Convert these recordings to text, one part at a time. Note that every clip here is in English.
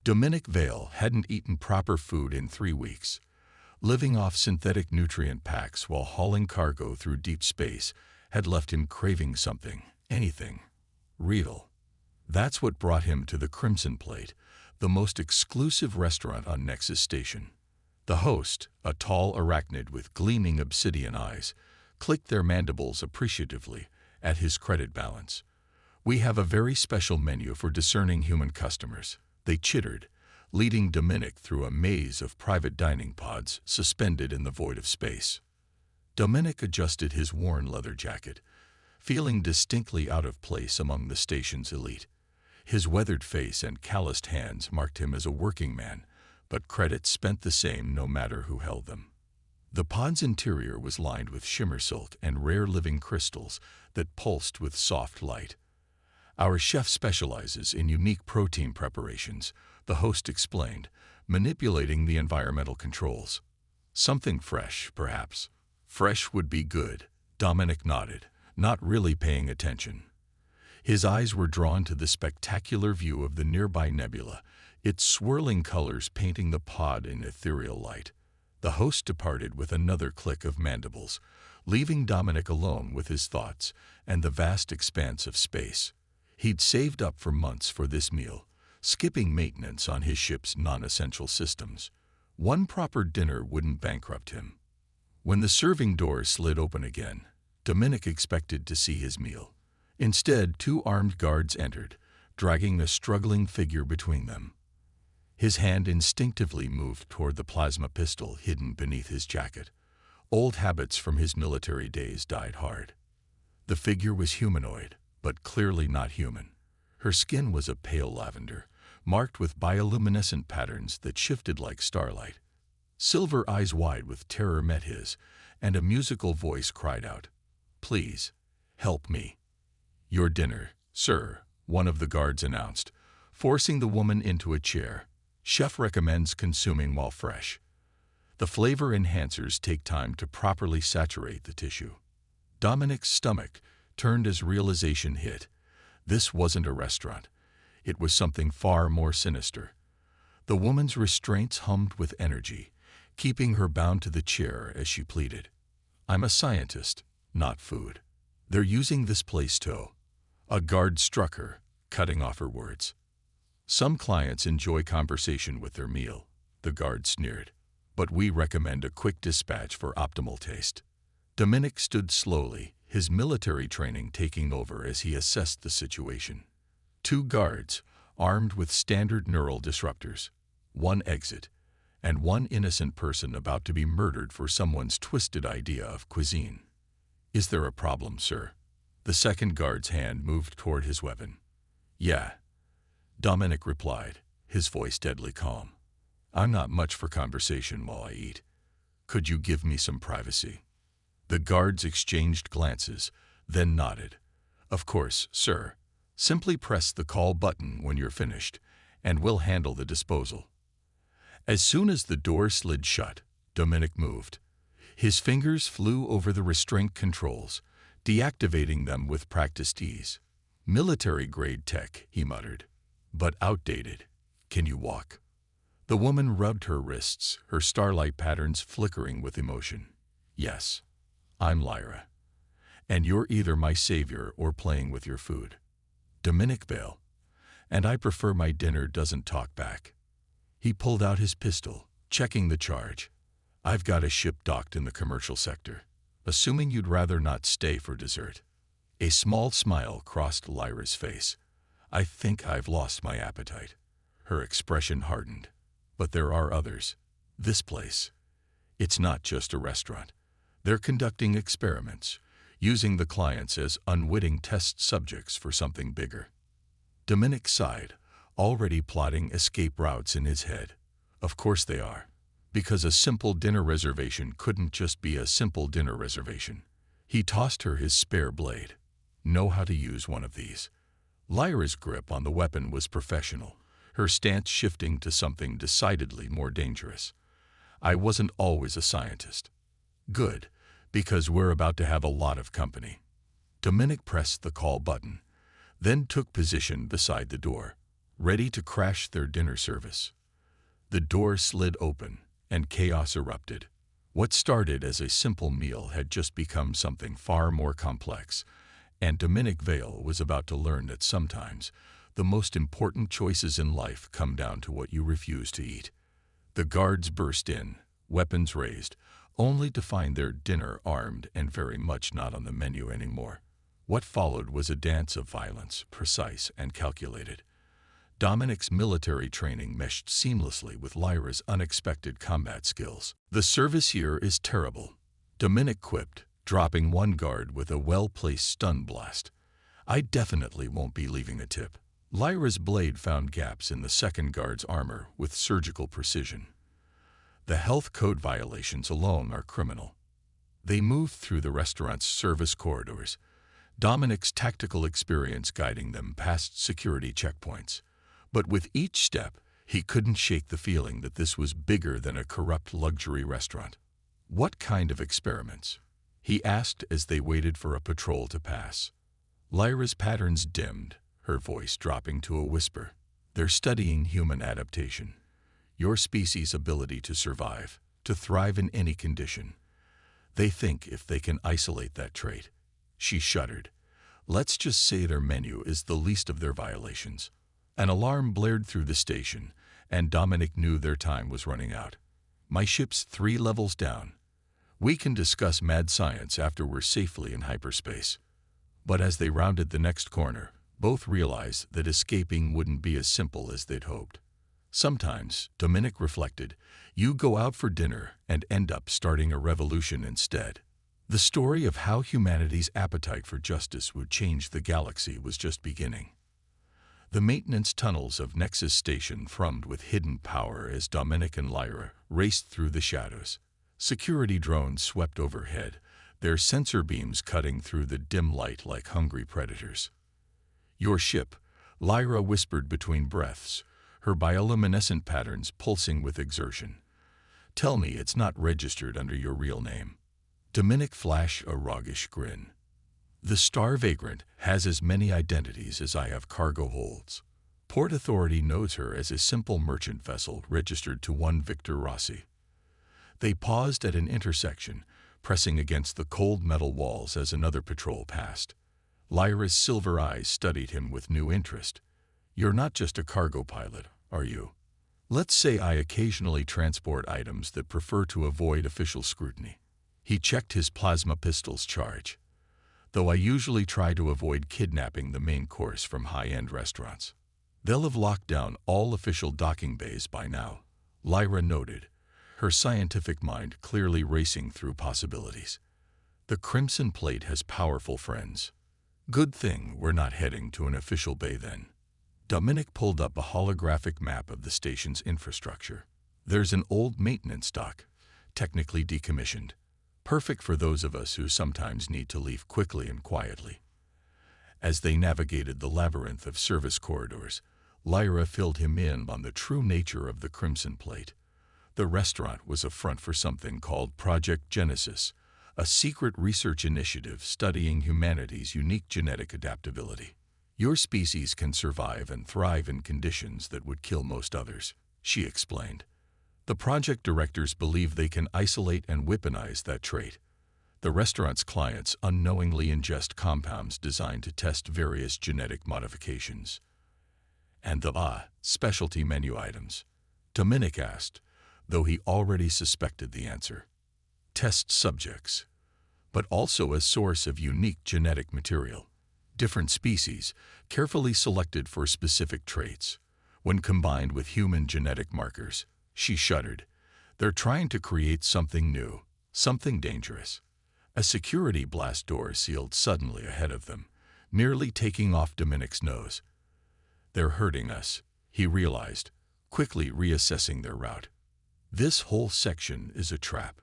Dominic Vale hadn't eaten proper food in 3 weeks. Living off synthetic nutrient packs while hauling cargo through deep space had left him craving something, anything, real. That's what brought him to the Crimson Plate, the most exclusive restaurant on Nexus Station. The host, a tall arachnid with gleaming obsidian eyes, clicked their mandibles appreciatively at his credit balance. "We have a very special menu for discerning human customers," they chittered, leading Dominic through a maze of private dining pods suspended in the void of space. Dominic adjusted his worn leather jacket, feeling distinctly out of place among the station's elite. His weathered face and calloused hands marked him as a working man, but credits spent the same no matter who held them. The pod's interior was lined with shimmer silk and rare living crystals that pulsed with soft light. "Our chef specializes in unique protein preparations," the host explained, manipulating the environmental controls. "Something fresh, perhaps." "Fresh would be good," Dominic nodded, not really paying attention. His eyes were drawn to the spectacular view of the nearby nebula, its swirling colors painting the pod in ethereal light. The host departed with another click of mandibles, leaving Dominic alone with his thoughts and the vast expanse of space. He'd saved up for months for this meal, skipping maintenance on his ship's non-essential systems. One proper dinner wouldn't bankrupt him. When the serving doors slid open again, Dominic expected to see his meal. Instead, 2 armed guards entered, dragging a struggling figure between them. His hand instinctively moved toward the plasma pistol hidden beneath his jacket. Old habits from his military days died hard. The figure was humanoid, but clearly not human. Her skin was a pale lavender, marked with bioluminescent patterns that shifted like starlight. Silver eyes wide with terror met his, and a musical voice cried out, "Please, help me." "Your dinner, sir," one of the guards announced, forcing the woman into a chair. "Chef recommends consuming while fresh. The flavor enhancers take time to properly saturate the tissue." Dominic's stomach turned as realization hit. This wasn't a restaurant. It was something far more sinister. The woman's restraints hummed with energy, keeping her bound to the chair as she pleaded, "I'm a scientist, not food. They're using this place to..." A guard struck her, cutting off her words. "Some clients enjoy conversation with their meal," the guard sneered, "but we recommend a quick dispatch for optimal taste." Dominic stood slowly, his military training taking over as he assessed the situation. 2 guards, armed with standard neural disruptors, 1 exit, and 1 innocent person about to be murdered for someone's twisted idea of cuisine. "Is there a problem, sir?" The second guard's hand moved toward his weapon. "Yeah," Dominic replied, his voice deadly calm. "I'm not much for conversation while I eat. Could you give me some privacy?" The guards exchanged glances, then nodded. "Of course, sir. Simply press the call button when you're finished, and we'll handle the disposal." As soon as the door slid shut, Dominic moved. His fingers flew over the restraint controls, deactivating them with practiced ease. "Military-grade tech," he muttered, "but outdated. Can you walk?" The woman rubbed her wrists, her starlight patterns flickering with emotion. "Yes. I'm Lyra. And you're either my savior or playing with your food." "Dominic Vale. And I prefer my dinner doesn't talk back." He pulled out his pistol, checking the charge. "I've got a ship docked in the commercial sector. Assuming you'd rather not stay for dessert." A small smile crossed Lyra's face. "I think I've lost my appetite." Her expression hardened. "But there are others. This place. It's not just a restaurant. They're conducting experiments, using the clients as unwitting test subjects for something bigger." Dominic sighed, already plotting escape routes in his head. Of course they are. Because a simple dinner reservation couldn't just be a simple dinner reservation. He tossed her his spare blade. "Know how to use one of these." Lyra's grip on the weapon was professional, her stance shifting to something decidedly more dangerous. "I wasn't always a scientist." "Good, because we're about to have a lot of company." Dominic pressed the call button, then took position beside the door. ready to crash their dinner service. The door slid open, and chaos erupted. What started as a simple meal had just become something far more complex, and Dominic Vale was about to learn that sometimes the most important choices in life come down to what you refuse to eat. The guards burst in, weapons raised, only to find their dinner armed and very much not on the menu anymore. What followed was a dance of violence, precise and calculated. Dominic's military training meshed seamlessly with Lyra's unexpected combat skills. "The service here is terrible," Dominic quipped, dropping one guard with a well-placed stun blast. "I definitely won't be leaving a tip." Lyra's blade found gaps in the second guard's armor with surgical precision. The health code violations alone are criminal. They moved through the restaurant's service corridors, Dominic's tactical experience guiding them past security checkpoints. But with each step, he couldn't shake the feeling that this was bigger than a corrupt luxury restaurant. "What kind of experiments?" he asked as they waited for a patrol to pass. Lyra's patterns dimmed, her voice dropping to a whisper. "They're studying human adaptation. Your species' ability to survive, to thrive in any condition. They think if they can isolate that trait." She shuddered. "Let's just say their menu is the least of their violations." An alarm blared through the station, and Dominic knew their time was running out. "My ship's 3 levels down. We can discuss mad science after we're safely in hyperspace." But as they rounded the next corner, both realized that escaping wouldn't be as simple as they'd hoped. Sometimes, Dominic reflected, you go out for dinner and end up starting a revolution instead. The story of how humanity's appetite for justice would change the galaxy was just beginning. The maintenance tunnels of Nexus Station thrummed with hidden power as Dominic and Lyra raced through the shadows. Security drones swept overhead, their sensor beams cutting through the dim light like hungry predators. "Your ship," Lyra whispered between breaths, her bioluminescent patterns pulsing with exertion. "Tell me it's not registered under your real name." Dominic flashed a roguish grin. "The Star Vagrant has as many identities as I have cargo holds. Port Authority knows her as a simple merchant vessel registered to one Victor Rossi." They paused at an intersection, pressing against the cold metal walls as another patrol passed. Lyra's silver eyes studied him with new interest. "You're not just a cargo pilot, are you?" "Let's say I occasionally transport items that prefer to avoid official scrutiny." He checked his plasma pistol's charge. "Though I usually try to avoid kidnapping the main course from high-end restaurants." "They'll have locked down all official docking bays by now," Lyra noted, her scientific mind clearly racing through possibilities. "The Crimson Plate has powerful friends. Good thing we're not heading to an official bay then." Dominic pulled up a holographic map of the station's infrastructure. "There's an old maintenance dock, technically decommissioned. Perfect for those of us who sometimes need to leave quickly and quietly." As they navigated the labyrinth of service corridors, Lyra filled him in on the true nature of the Crimson Plate. The restaurant was a front for something called Project Genesis, a secret research initiative studying humanity's unique genetic adaptability. "Your species can survive and thrive in conditions that would kill most others," she explained. "The project directors believe they can isolate and weaponize that trait. The restaurant's clients unknowingly ingest compounds designed to test various genetic modifications." "And the specialty menu items?" Dominic asked, though he already suspected the answer. "Test subjects, but also a source of unique genetic material. Different species, carefully selected for specific traits. When combined with human genetic markers," she shuddered, "they're trying to create something new, something dangerous." A security blast door sealed suddenly ahead of them, nearly taking off Dominic's nose. "They're hurting us," he realized, quickly reassessing their route. "This whole section is a trap."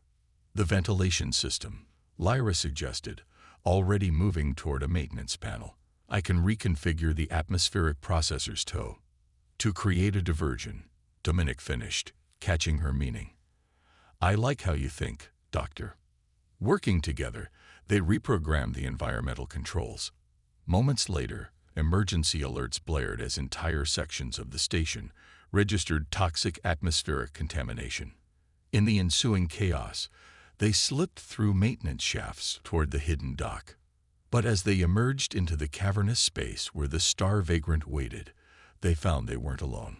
"The ventilation system," Lyra suggested, already moving toward a maintenance panel. "I can reconfigure the atmospheric processor's to create a diversion," Dominic finished, catching her meaning. "I like how you think, Doctor." Working together, they reprogrammed the environmental controls. Moments later, Emergency alerts blared as entire sections of the station registered toxic atmospheric contamination. In the ensuing chaos, they slipped through maintenance shafts toward the hidden dock. But as they emerged into the cavernous space where the star vagrant waited, they found they weren't alone.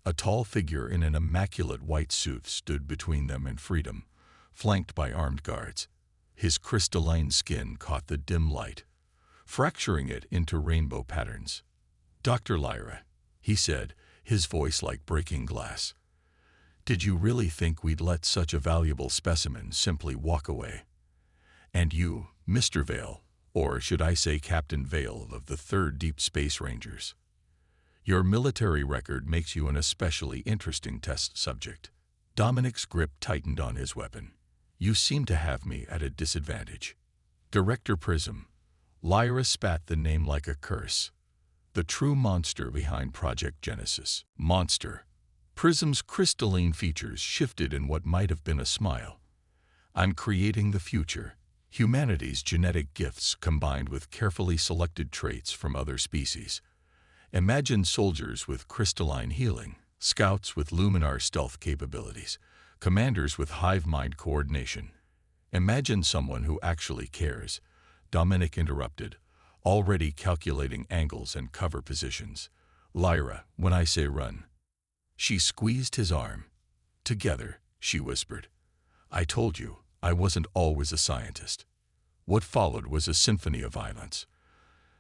A tall figure in an immaculate white suit stood between them and freedom, flanked by armed guards. His crystalline skin caught the dim light, fracturing it into rainbow patterns. "Dr. Lyra," he said, his voice like breaking glass. "Did you really think we'd let such a valuable specimen simply walk away? And you, Mr. Vale, or should I say Captain Vale of the 3rd Deep Space Rangers? Your military record makes you an especially interesting test subject." Dominic's grip tightened on his weapon. "You seem to have me at a disadvantage." Director Prism. Lyra spat the name like a curse. The true monster behind Project Genesis. Monster. Prism's crystalline features shifted in what might have been a smile. "I'm creating the future. Humanity's genetic gifts combined with carefully selected traits from other species. Imagine soldiers with crystalline healing, scouts with luminar stealth capabilities, commanders with hive mind coordination. Imagine someone who actually cares." Dominic interrupted, already calculating angles and cover positions. "Lyra, when I say run." She squeezed his arm. "Together," she whispered. "I told you, I wasn't always a scientist." What followed was a symphony of violence.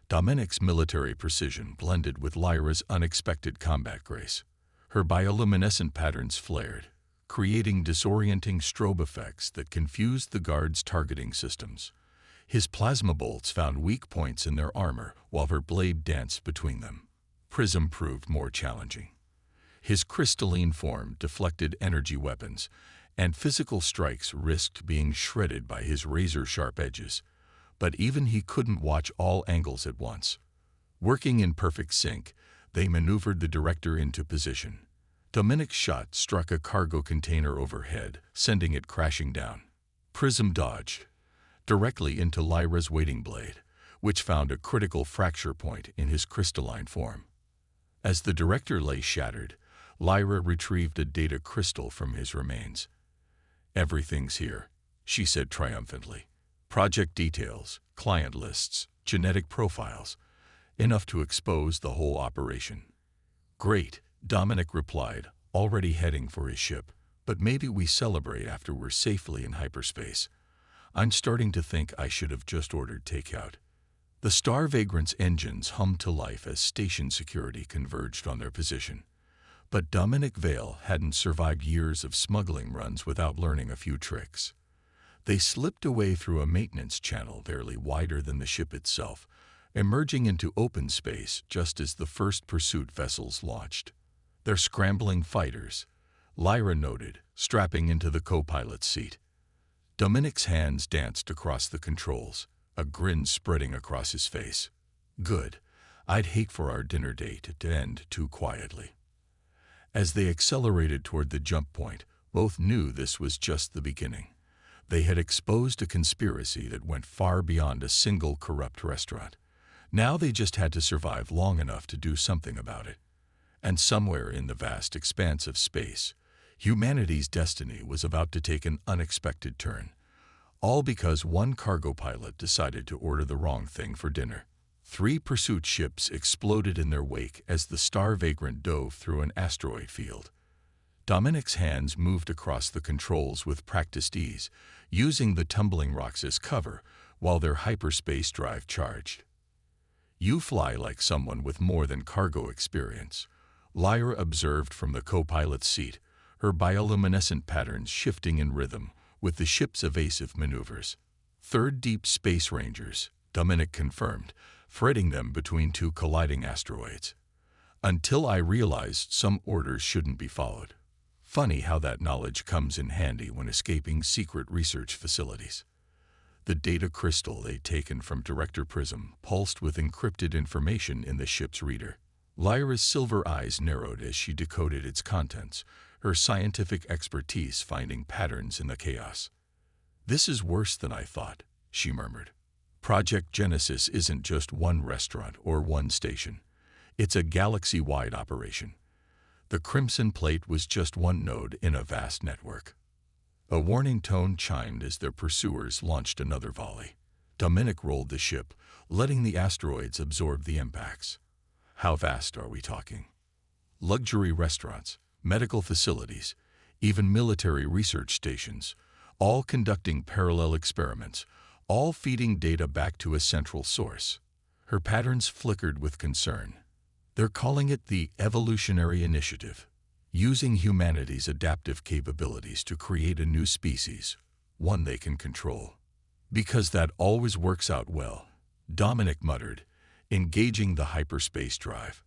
Dominic's military precision blended with Lyra's unexpected combat grace. Her bioluminescent patterns flared, creating disorienting strobe effects that confused the guards' targeting systems. His plasma bolts found weak points in their armor while her blade danced between them. Prism proved more challenging. His crystalline form deflected energy weapons, and physical strikes risked being shredded by his razor-sharp edges. But even he couldn't watch all angles at once. Working in perfect sync, they maneuvered the director into position. Dominic's shot struck a cargo container overhead, sending it crashing down. Prism dodged directly into Lyra's waiting blade, which found a critical fracture point in his crystalline form. As the director lay shattered, Lyra retrieved a data crystal from his remains. "Everything's here," she said triumphantly. "Project details, client lists, genetic profiles, enough to expose the whole operation." "Great," Dominic replied, already heading for his ship. "But maybe we celebrate after we're safely in hyperspace. I'm starting to think I should have just ordered takeout." The Star Vagrant's engines hummed to life as station security converged on their position. But Dominic Vale hadn't survived years of smuggling runs without learning a few tricks. They slipped away through a maintenance channel barely wider than the ship itself, emerging into open space just as the first pursuit vessels launched. "They're scrambling fighters," Lyra noted, strapping into the co-pilot's seat. Dominic's hands danced across the controls, a grin spreading across his face. "Good. I'd hate for our dinner date to end too quietly." As they accelerated toward the jump point, both knew this was just the beginning. They had exposed a conspiracy that went far beyond a single corrupt restaurant. Now they just had to survive long enough to do something about it. And somewhere in the vast expanse of space, humanity's destiny was about to take an unexpected turn. All because one cargo pilot decided to order the wrong thing for dinner. 3 pursuit ships exploded in their wake as the Star Vagrant dove through an asteroid field. Dominic's hands moved across the controls with practiced ease, using the tumbling rocks as cover while their hyperspace drive charged. "You fly like someone with more than cargo experience," Lyra observed from the co-pilot's seat, her bioluminescent patterns shifting in rhythm with the ship's evasive maneuvers. "3rd Deep Space Rangers," Dominic confirmed, threading them between 2 colliding asteroids. "Until I realized some orders shouldn't be followed." Funny how that knowledge comes in handy when escaping secret research facilities. The data crystal they'd taken from Director Prism pulsed with encrypted information in the ship's reader. Lyra's silver eyes narrowed as she decoded its contents, her scientific expertise finding patterns in the chaos. "This is worse than I thought," she murmured. Project Genesis isn't just one restaurant or one station. It's a galaxy-wide operation. The Crimson Plate was just one node in a vast network. A warning tone chimed as their pursuers launched another volley. Dominic rolled the ship, letting the asteroids absorb the impacts. How vast are we talking? Luxury restaurants, medical facilities, even military research stations, all conducting parallel experiments, all feeding data back to a central source. Her patterns flickered with concern. They're calling it the evolutionary initiative, using humanity's adaptive capabilities to create a new species, one they can control. Because that always works out well, Dominic muttered, engaging the hyperspace drive.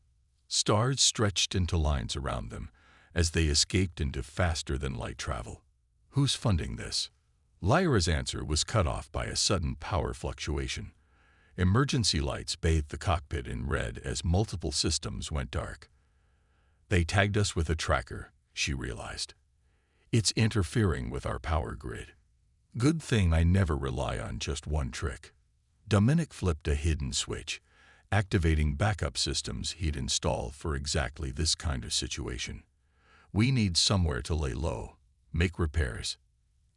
Stars stretched into lines around them as they escaped into faster-than-light travel. Who's funding this? Lyra's answer was cut off by a sudden power fluctuation. Emergency lights bathed the cockpit in red as multiple systems went dark. They tagged us with a tracker, she realized. It's interfering with our power grid. Good thing I never rely on just one trick. Dominic flipped a hidden switch, activating backup systems he'd installed for exactly this kind of situation. We need somewhere to lay low, make repairs.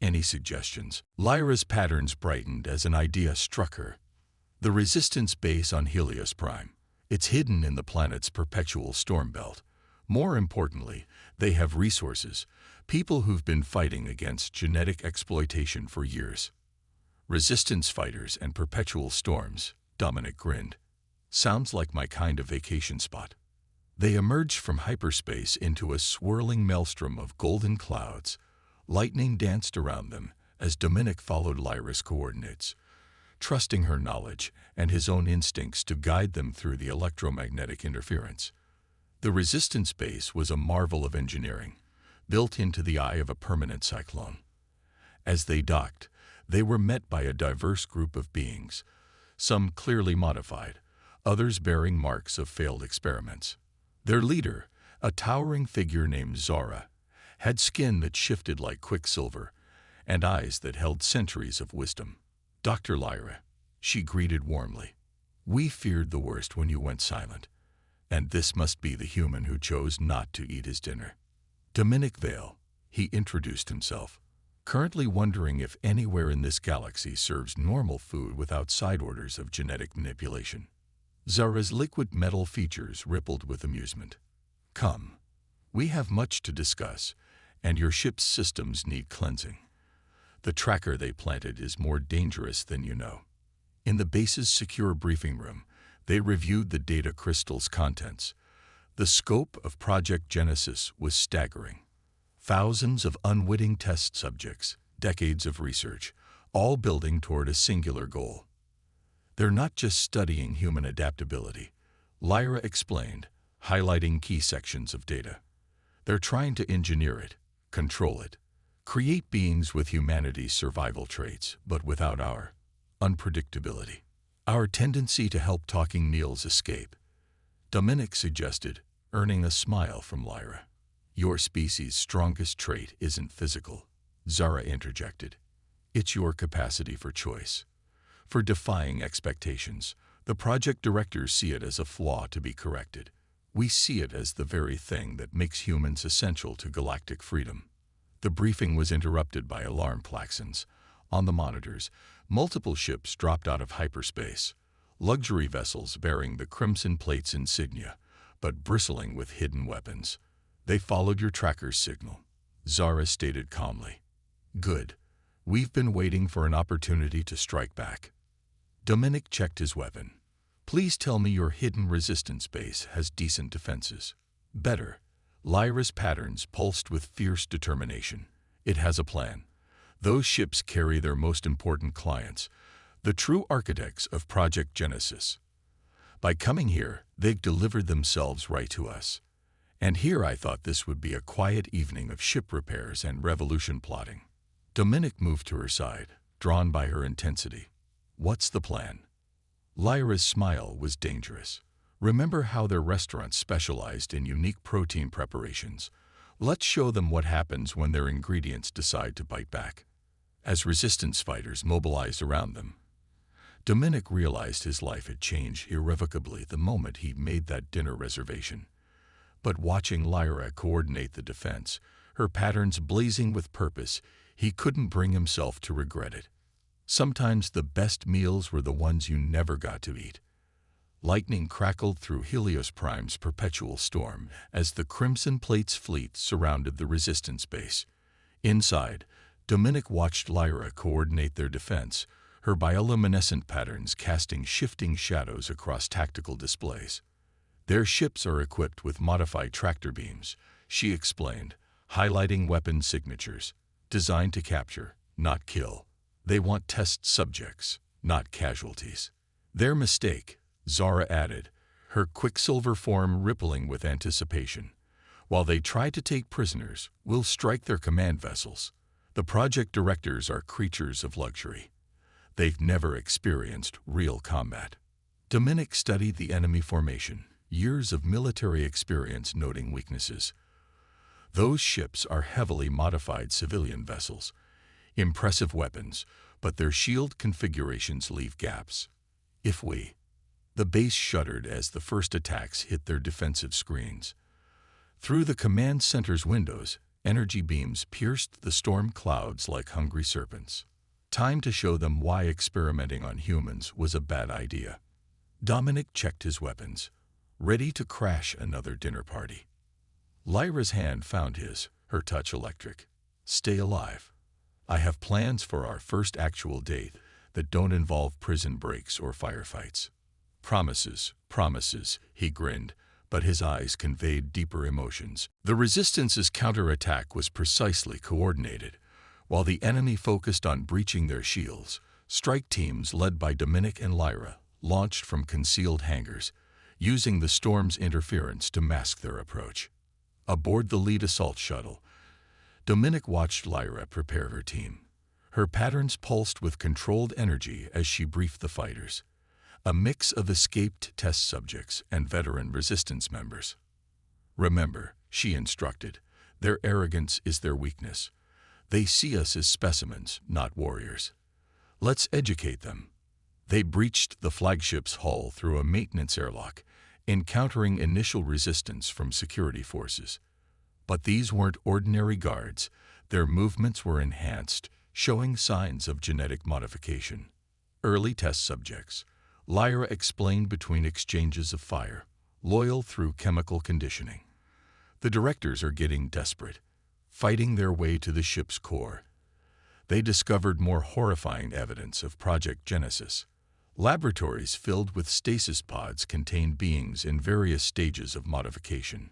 Any suggestions? Lyra's patterns brightened as an idea struck her. The resistance base on Helios Prime. It's hidden in the planet's perpetual storm belt. More importantly, they have resources, people who've been fighting against genetic exploitation for years. Resistance fighters and perpetual storms, Dominic grinned. Sounds like my kind of vacation spot. They emerged from hyperspace into a swirling maelstrom of golden clouds. Lightning danced around them as Dominic followed Lyra's coordinates, trusting her knowledge and his own instincts to guide them through the electromagnetic interference. The resistance base was a marvel of engineering, built into the eye of a permanent cyclone. As they docked, they were met by a diverse group of beings, some clearly modified, others bearing marks of failed experiments. Their leader, a towering figure named Zara, had skin that shifted like quicksilver and eyes that held centuries of wisdom. Dr. Lyra, she greeted warmly. We feared the worst when you went silent, and this must be the human who chose not to eat his dinner. Dominic Vale, he introduced himself, currently wondering if anywhere in this galaxy serves normal food without side orders of genetic manipulation. Zara's liquid metal features rippled with amusement. Come, we have much to discuss, and your ship's systems need cleansing. The tracker they planted is more dangerous than you know. In the base's secure briefing room, they reviewed the data crystal's contents. The scope of Project Genesis was staggering. Thousands of unwitting test subjects, decades of research, all building toward a singular goal. They're not just studying human adaptability, Lyra explained, highlighting key sections of data. They're trying to engineer it, control it, create beings with humanity's survival traits, but without our unpredictability. Our tendency to help talking Neils escape. Dominic suggested, earning a smile from Lyra. Your species' strongest trait isn't physical, Zara interjected. It's your capacity for choice. For defying expectations, the project directors see it as a flaw to be corrected. We see it as the very thing that makes humans essential to galactic freedom. The briefing was interrupted by alarm klaxons. On the monitors, multiple ships dropped out of hyperspace, luxury vessels bearing the Crimson Plate's insignia, but bristling with hidden weapons. They followed your tracker's signal, Zara stated calmly. Good. We've been waiting for an opportunity to strike back. Dominic checked his weapon. Please tell me your hidden resistance base has decent defenses. Better. Lyra's patterns pulsed with fierce determination. It has a plan. Those ships carry their most important clients, the true architects of Project Genesis. By coming here, they've delivered themselves right to us. And here I thought this would be a quiet evening of ship repairs and revolution plotting. Dominic moved to her side, drawn by her intensity. What's the plan? Lyra's smile was dangerous. Remember how their restaurants specialized in unique protein preparations? Let's show them what happens when their ingredients decide to bite back. As resistance fighters mobilized around them, Dominic realized his life had changed irrevocably the moment he made that dinner reservation. But watching Lyra coordinate the defense, her patterns blazing with purpose, he couldn't bring himself to regret it. Sometimes the best meals were the ones you never got to eat. Lightning crackled through Helios Prime's perpetual storm as the Crimson Plate's fleet surrounded the Resistance base. Inside, Dominic watched Lyra coordinate their defense, her bioluminescent patterns casting shifting shadows across tactical displays. Their ships are equipped with modified tractor beams, she explained, highlighting weapon signatures, designed to capture, not kill. They want test subjects, not casualties. Their mistake, Zara added, her quicksilver form rippling with anticipation. While they try to take prisoners, we'll strike their command vessels. The project directors are creatures of luxury. They've never experienced real combat. Dominic studied the enemy formation, years of military experience noting weaknesses. Those ships are heavily modified civilian vessels. Impressive weapons, but their shield configurations leave gaps. The base shuddered as the first attacks hit their defensive screens. Through the command center's windows, energy beams pierced the storm clouds like hungry serpents. Time to show them why experimenting on humans was a bad idea. Dominic checked his weapons, ready to crash another dinner party. Lyra's hand found his, her touch electric. Stay alive. I have plans for our first actual date that don't involve prison breaks or firefights. Promises, promises, he grinned, but his eyes conveyed deeper emotions. The Resistance's counterattack was precisely coordinated. While the enemy focused on breaching their shields, strike teams led by Dominic and Lyra launched from concealed hangars, using the storm's interference to mask their approach. Aboard the lead assault shuttle, Dominic watched Lyra prepare her team. Her patterns pulsed with controlled energy as she briefed the fighters, a mix of escaped test subjects and veteran resistance members. Remember, she instructed, their arrogance is their weakness. They see us as specimens, not warriors. Let's educate them. They breached the flagship's hull through a maintenance airlock, encountering initial resistance from security forces. But these weren't ordinary guards. Their movements were enhanced, showing signs of genetic modification. Early test subjects, Lyra explained between exchanges of fire, loyal through chemical conditioning. The directors are getting desperate, fighting their way to the ship's core. They discovered more horrifying evidence of Project Genesis. Laboratories filled with stasis pods contained beings in various stages of modification.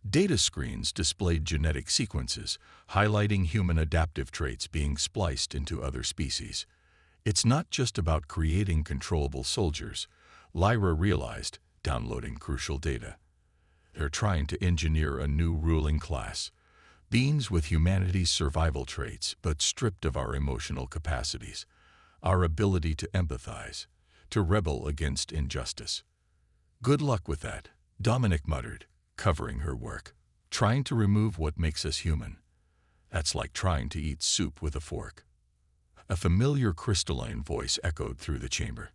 Data screens displayed genetic sequences, highlighting human adaptive traits being spliced into other species. It's not just about creating controllable soldiers, Lyra realized, downloading crucial data. They're trying to engineer a new ruling class, beings with humanity's survival traits but stripped of our emotional capacities, our ability to empathize, to rebel against injustice. Good luck with that, Dominic muttered, covering her work. Trying to remove what makes us human. That's like trying to eat soup with a fork. A familiar crystalline voice echoed through the chamber.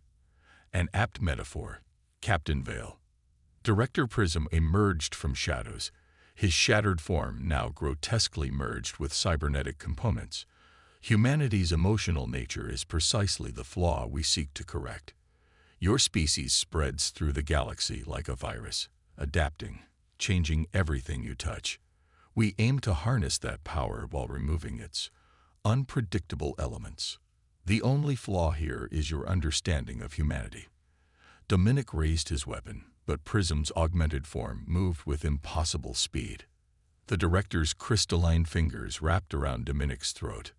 An apt metaphor, Captain Vale. Director Prism emerged from shadows, his shattered form now grotesquely merged with cybernetic components. Humanity's emotional nature is precisely the flaw we seek to correct. Your species spreads through the galaxy like a virus, adapting, changing everything you touch. We aim to harness that power while removing its unpredictable elements. The only flaw here is your understanding of humanity. Dominic raised his weapon, but Prism's augmented form moved with impossible speed. The director's crystalline fingers wrapped around Dominic's throat.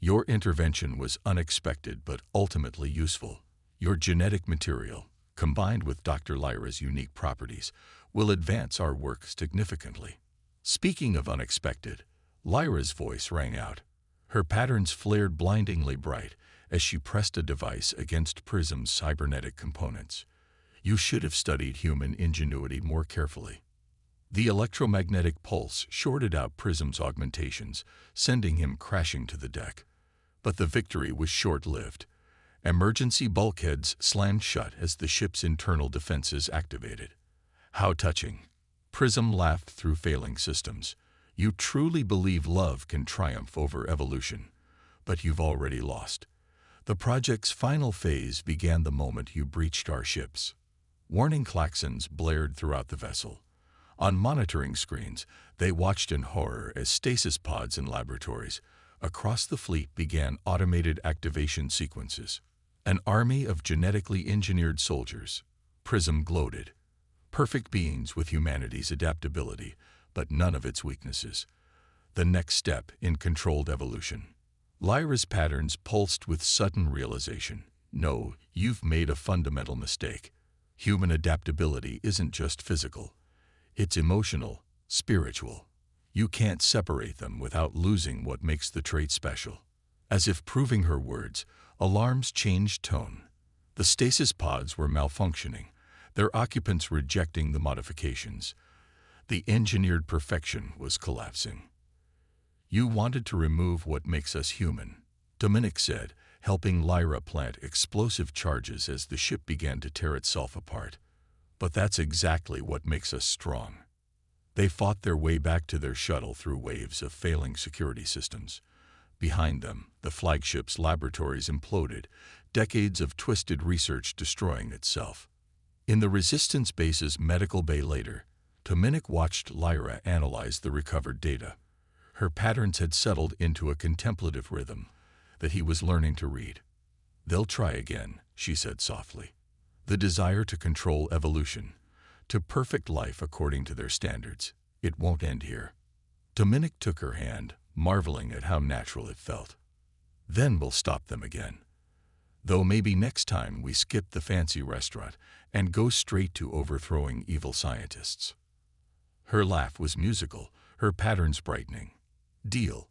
Your intervention was unexpected but ultimately useful. Your genetic material, combined with Dr. Lyra's unique properties, will advance our work significantly. Speaking of unexpected, Lyra's voice rang out. Her patterns flared blindingly bright as she pressed a device against Prism's cybernetic components. You should have studied human ingenuity more carefully. The electromagnetic pulse shorted out Prism's augmentations, sending him crashing to the deck. But the victory was short-lived. Emergency bulkheads slammed shut as the ship's internal defenses activated. How touching. Prism laughed through failing systems. You truly believe love can triumph over evolution, but you've already lost. The project's final phase began the moment you breached our ships. Warning klaxons blared throughout the vessel. On monitoring screens, they watched in horror as stasis pods in laboratories across the fleet began automated activation sequences. An army of genetically engineered soldiers. Prism gloated. Perfect beings with humanity's adaptability, but none of its weaknesses. The next step in controlled evolution. Lyra's patterns pulsed with sudden realization. No, you've made a fundamental mistake. Human adaptability isn't just physical. It's emotional, spiritual. You can't separate them without losing what makes the trait special. As if proving her words, alarms changed tone. The stasis pods were malfunctioning, their occupants rejecting the modifications. The engineered perfection was collapsing. You wanted to remove what makes us human, Dominic said, helping Lyra plant explosive charges as the ship began to tear itself apart. But that's exactly what makes us strong. They fought their way back to their shuttle through waves of failing security systems. Behind them, the flagship's laboratories imploded, decades of twisted research destroying itself. In the Resistance base's medical bay later, Dominic watched Lyra analyze the recovered data. Her patterns had settled into a contemplative rhythm that he was learning to read. "They'll try again," she said softly. "The desire to control evolution, to perfect life according to their standards. It won't end here." Dominic took her hand, marveling at how natural it felt. "Then we'll stop them again. Though maybe next time we skip the fancy restaurant and go straight to overthrowing evil scientists." Her laugh was musical, her patterns brightening. "Deal.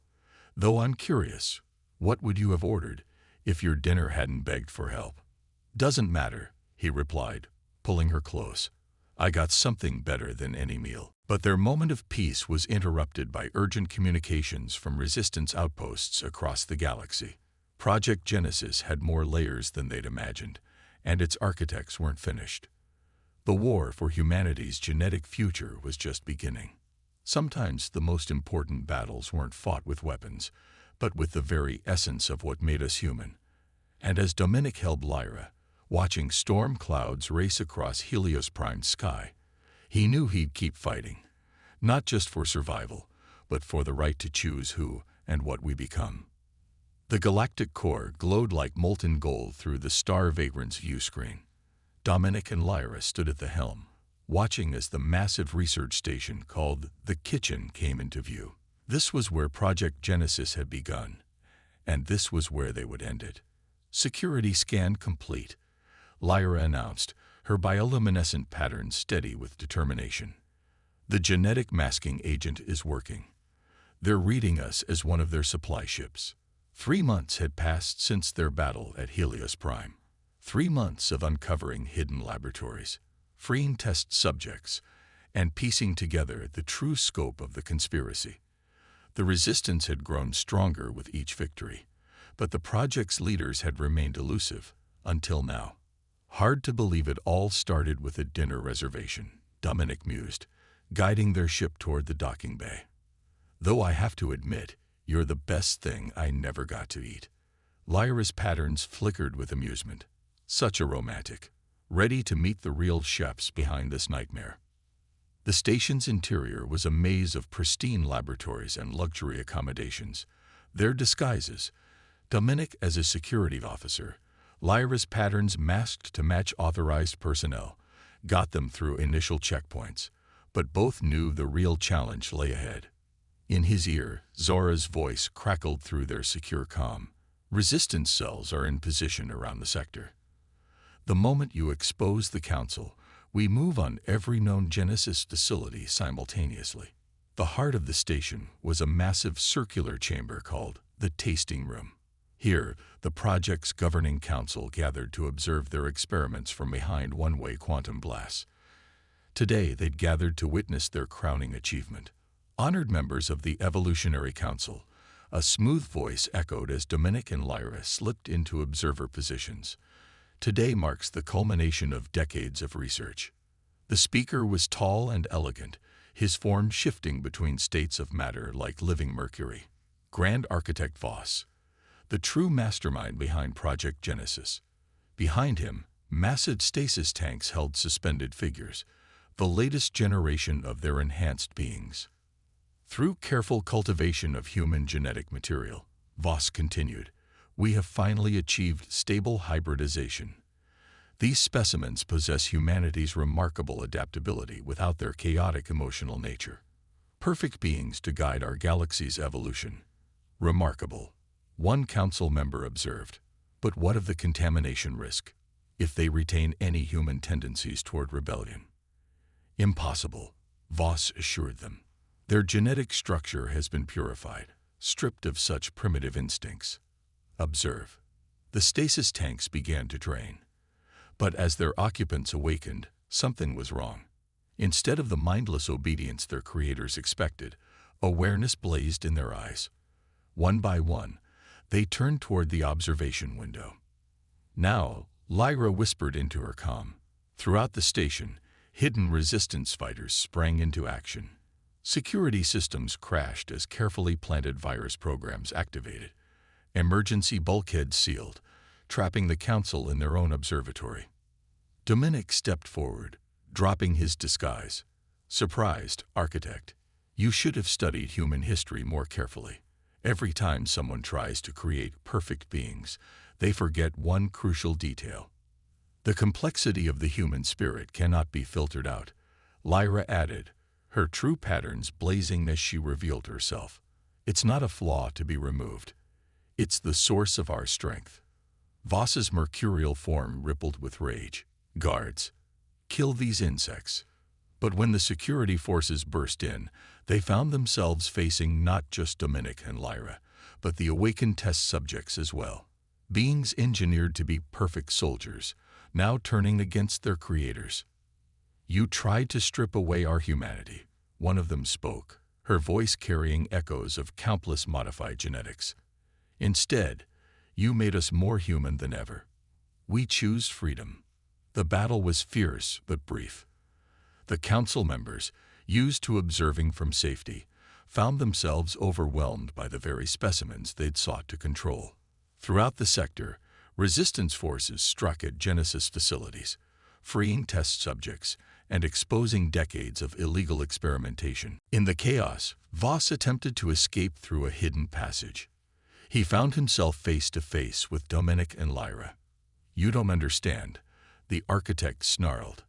Though I'm curious, what would you have ordered if your dinner hadn't begged for help?" "Doesn't matter," he replied, pulling her close. "I got something better than any meal." But their moment of peace was interrupted by urgent communications from Resistance outposts across the galaxy. Project Genesis had more layers than they'd imagined, and its architects weren't finished. The war for humanity's genetic future was just beginning. Sometimes the most important battles weren't fought with weapons, but with the very essence of what made us human. And as Dominic held Lyra, watching storm clouds race across Helios Prime's sky, he knew he'd keep fighting, not just for survival, but for the right to choose who and what we become. The galactic core glowed like molten gold through the Star Vagrant's viewscreen. Dominic and Lyra stood at the helm, watching as the massive research station called the Kitchen came into view. This was where Project Genesis had begun, and this was where they would end it. "Security scan complete," Lyra announced, her bioluminescent patterns steady with determination. "The genetic masking agent is working. They're reading us as one of their supply ships." 3 months had passed since their battle at Helios Prime. 3 months of uncovering hidden laboratories, freeing test subjects, and piecing together the true scope of the conspiracy. The Resistance had grown stronger with each victory, but the project's leaders had remained elusive, until now. "Hard to believe it all started with a dinner reservation," Dominic mused, guiding their ship toward the docking bay. "Though I have to admit, you're the best thing I never got to eat." Lyra's patterns flickered with amusement. Such a romantic, ready to meet the real chefs behind this nightmare. The station's interior was a maze of pristine laboratories and luxury accommodations. Their disguises, Dominic as a security officer, Lyra's patterns masked to match authorized personnel, got them through initial checkpoints, but both knew the real challenge lay ahead. In his ear, Zora's voice crackled through their secure comm. "Resistance cells are in position around the sector. The moment you expose the Council, we move on every known Genesis facility simultaneously." The heart of the station was a massive circular chamber called the Tasting Room. Here, the project's governing council gathered to observe their experiments from behind one-way quantum glass. Today, they'd gathered to witness their crowning achievement. Honored members of the Evolutionary Council, A smooth voice echoed as Dominic and Lyra slipped into observer positions. Today marks the culmination of decades of research. The speaker was tall and elegant, his form shifting between states of matter like living mercury. Grand Architect Voss, the true mastermind behind Project Genesis. Behind him, massive stasis tanks held suspended figures, the latest generation of their enhanced beings. Through careful cultivation of human genetic material, Voss continued, we have finally achieved stable hybridization. These specimens possess humanity's remarkable adaptability without their chaotic emotional nature. Perfect beings to guide our galaxy's evolution. Remarkable, one council member observed. But what of the contamination risk, if they retain any human tendencies toward rebellion? Impossible, Voss assured them. Their genetic structure has been purified, stripped of such primitive instincts. Observe. The stasis tanks began to drain. But as their occupants awakened, something was wrong. Instead of the mindless obedience their creators expected, awareness blazed in their eyes. One by one, they turned toward the observation window. Now, Lyra whispered into her comm. Throughout the station, hidden resistance fighters sprang into action. Security systems crashed as carefully planted virus programs activated. Emergency bulkheads sealed, trapping the council in their own observatory. Dominic stepped forward, dropping his disguise. Surprised, Architect, you should have studied human history more carefully. Every time someone tries to create perfect beings, they forget one crucial detail. The complexity of the human spirit cannot be filtered out, Lyra added, her true patterns blazing as she revealed herself. It's not a flaw to be removed. It's the source of our strength. Voss's mercurial form rippled with rage. Guards, kill these insects. But when the security forces burst in, they found themselves facing not just Dominic and Lyra, but the awakened test subjects as well. Beings engineered to be perfect soldiers, now turning against their creators. You tried to strip away our humanity, one of them spoke, her voice carrying echoes of countless modified genetics. Instead, you made us more human than ever. We choose freedom. The battle was fierce but brief. The council members, used to observing from safety, found themselves overwhelmed by the very specimens they'd sought to control. Throughout the sector, resistance forces struck at Genesis facilities, freeing test subjects and exposing decades of illegal experimentation. In the chaos, Voss attempted to escape through a hidden passage. He found himself face to face with Dominic and Lyra. You don't understand, the architect snarled.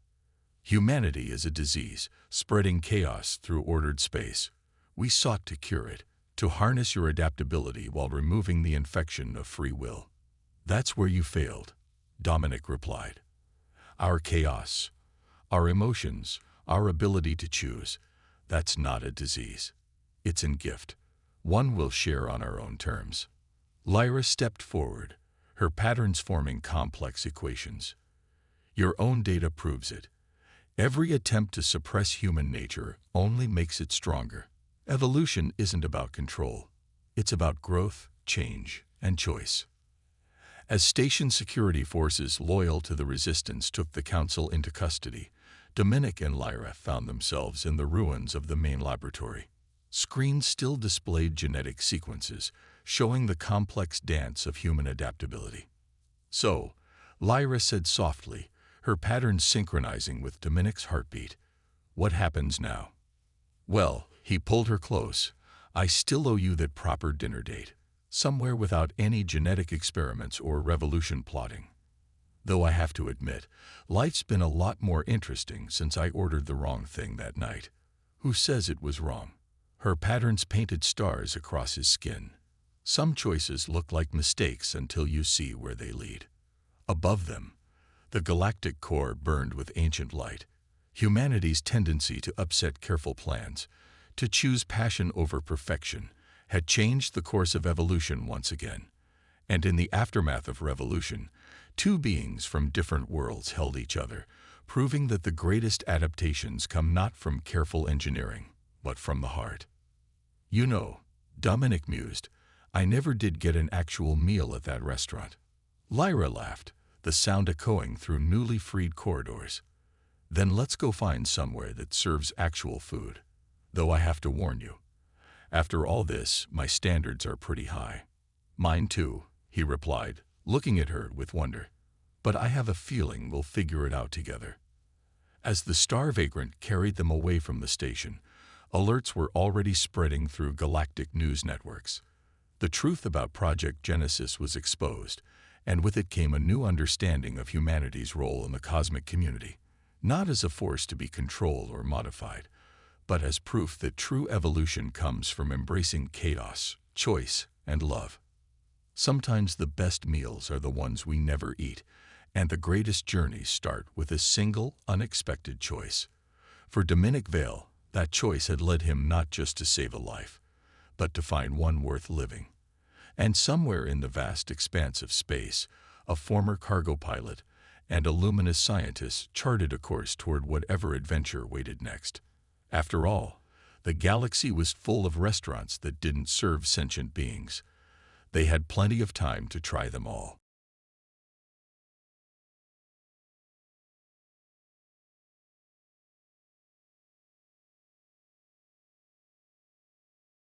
Humanity is a disease, spreading chaos through ordered space. We sought to cure it, to harness your adaptability while removing the infection of free will. That's where you failed, Dominic replied. Our chaos, our emotions, our ability to choose, that's not a disease. It's a gift, one we'll share on our own terms. Lyra stepped forward, her patterns forming complex equations. Your own data proves it. Every attempt to suppress human nature only makes it stronger. Evolution isn't about control. It's about growth, change, and choice. As station security forces loyal to the resistance took the council into custody, Dominic and Lyra found themselves in the ruins of the main laboratory. Screens still displayed genetic sequences, showing the complex dance of human adaptability. So, Lyra said softly, her patterns synchronizing with Dominic's heartbeat, what happens now? Well, he pulled her close. I still owe you that proper dinner date, somewhere without any genetic experiments or revolution plotting. Though I have to admit, life's been a lot more interesting since I ordered the wrong thing that night. Who says it was wrong? Her patterns painted stars across his skin. Some choices look like mistakes until you see where they lead. Above them, the galactic core burned with ancient light. Humanity's tendency to upset careful plans, to choose passion over perfection, had changed the course of evolution once again. And in the aftermath of revolution, two beings from different worlds held each other, proving that the greatest adaptations come not from careful engineering, but from the heart. You know, Dominic mused, I never did get an actual meal at that restaurant. Lyra laughed, the sound echoing through newly freed corridors. Then let's go find somewhere that serves actual food. Though I have to warn you, after all this, my standards are pretty high. Mine too, he replied, looking at her with wonder. But I have a feeling we'll figure it out together. As the star vagrant carried them away from the station, alerts were already spreading through galactic news networks. The truth about Project Genesis was exposed, and with it came a new understanding of humanity's role in the cosmic community, not as a force to be controlled or modified, but as proof that true evolution comes from embracing chaos, choice, and love. Sometimes the best meals are the ones we never eat, and the greatest journeys start with a single, unexpected choice. For Dominic Vale, that choice had led him not just to save a life, but to find one worth living. And somewhere in the vast expanse of space, a former cargo pilot and a luminous scientist charted a course toward whatever adventure waited next. After all, the galaxy was full of restaurants that didn't serve sentient beings. They had plenty of time to try them all.